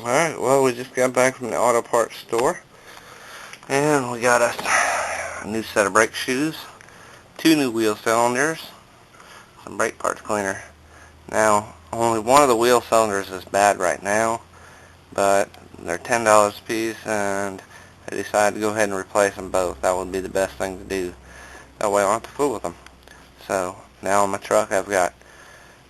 Alright, well, we just got back from the auto parts store, and we got us a new set of brake shoes, 2 new wheel cylinders, some brake parts cleaner. Now, only one of the wheel cylinders is bad right now, but they're $10 a piece, and I decided to go ahead and replace them both. That would be the best thing to do. That way I don't have to fool with them. So, now on my truck I've got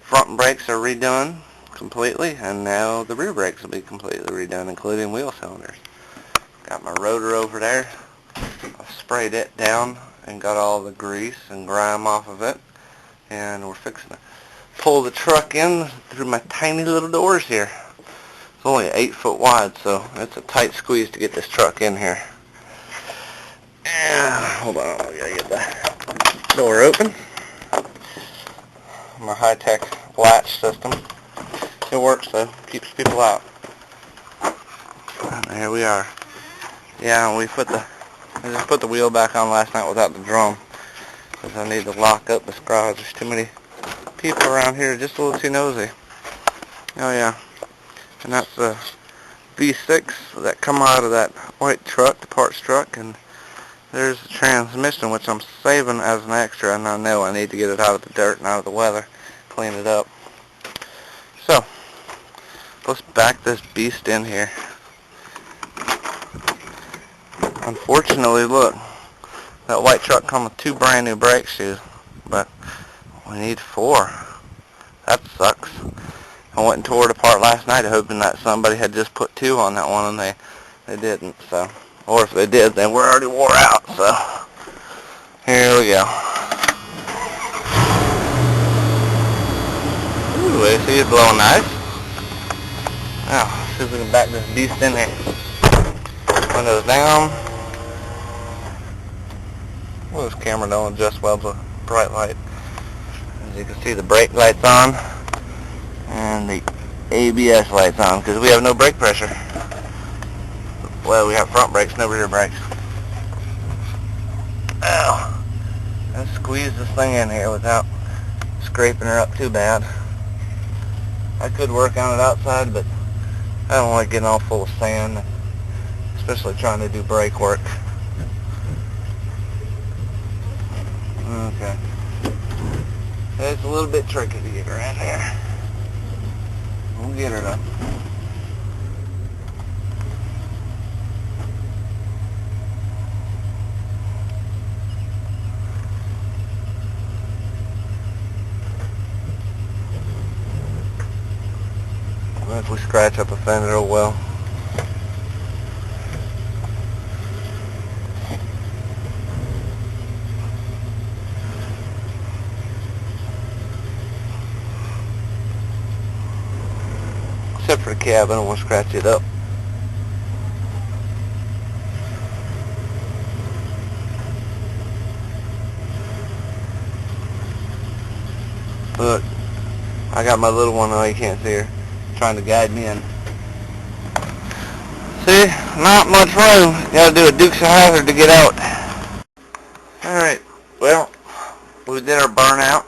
front brakes are redone completely, and now the rear brakes will be completely redone, including wheel cylinders. Got my rotor over there. I sprayed it down and got all the grease and grime off of it, and we're fixing to pull the truck in through my tiny little doors here. It's only 8 foot wide, so it's a tight squeeze to get this truck in here. And hold on, I gotta get the door open. My high-tech latch system. It works though, keeps people out. And there we are. Yeah, I just put the wheel back on last night without the drum, because I need to lock up this garage. There's too many people around here, just a little too nosy. Oh yeah, and that's the V6 that come out of that white truck, the parts truck, and there's the transmission, which I'm saving as an extra, and I know I need to get it out of the dirt and out of the weather, clean it up. So, let's back this beast in here. Unfortunately, look, that white truck comes with 2 brand new brake shoes, but we need 4. That sucks. I went and tore it apart last night hoping that somebody had just put 2 on that one, and they didn't, so. Or if they did, they were already wore out, so. Here we go. Ooh, AC is blowing nice. Now, let's see if we can back this beast in here. Windows down. Well, this camera don't adjust well to bright light. As you can see, the brake light's on, and the ABS light's on, because we have no brake pressure. Well, we have front brakes, no rear brakes. Ow. Let's squeeze this thing in here without scraping her up too bad. I could work on it outside, but I don't like getting all full of sand, especially trying to do brake work. Okay. It's a little bit tricky to get her in here. We'll get her though. If we scratch up the fender, oh well. Except for the cabin, I won't scratch it up. Look, I got my little one, though you can't see her, trying to guide me in. See, not much room. You gotta do a Dukes of Hazzard to get out. Alright, well, we did our burnout.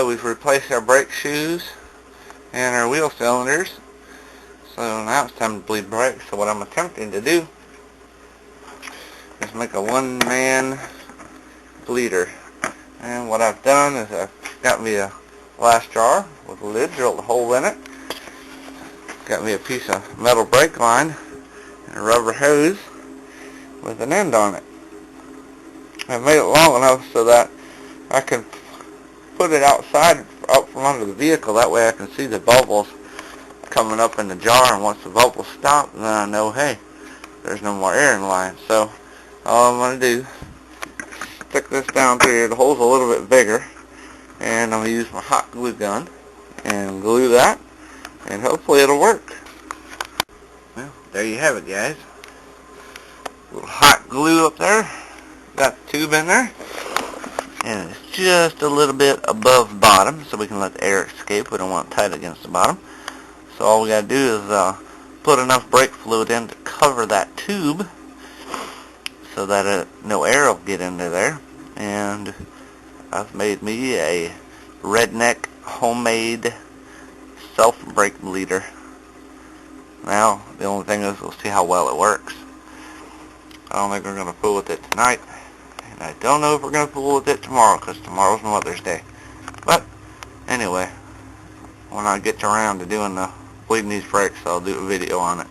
We've replaced our brake shoes and our wheel cylinders. So now it's time to bleed brakes. So what I'm attempting to do is make a one-man bleeder. And what I've done is I've got me a glass jar with a lid, drilled a hole in it. Got me a piece of metal brake line and a rubber hose with an end on it. I've made it long enough so that I can put it outside, out from under the vehicle. That way I can see the bubbles coming up in the jar, and once the bubbles stop, then I know, hey, there's no more air in the line. So all I'm going to do, stick this down through here. The hole's a little bit bigger, and I'm going to use my hot glue gun and glue that, and hopefully it'll work. Well, there you have it, guys. A little hot glue up there. Got the tube in there, and it's just a little bit above the bottom, so we can let the air escape. We don't want it tight against the bottom. So all we got to do is put enough brake fluid in to cover that tube so that no air will get into there. And I've made me a Redneck homemade self-brake bleeder. Now, the only thing is we'll see how well it works. I don't think we're going to fool with it tonight. And I don't know if we're going to fool with it tomorrow, because tomorrow's Mother's Day. But, anyway, when I get around to doing bleeding these brakes, I'll do a video on it.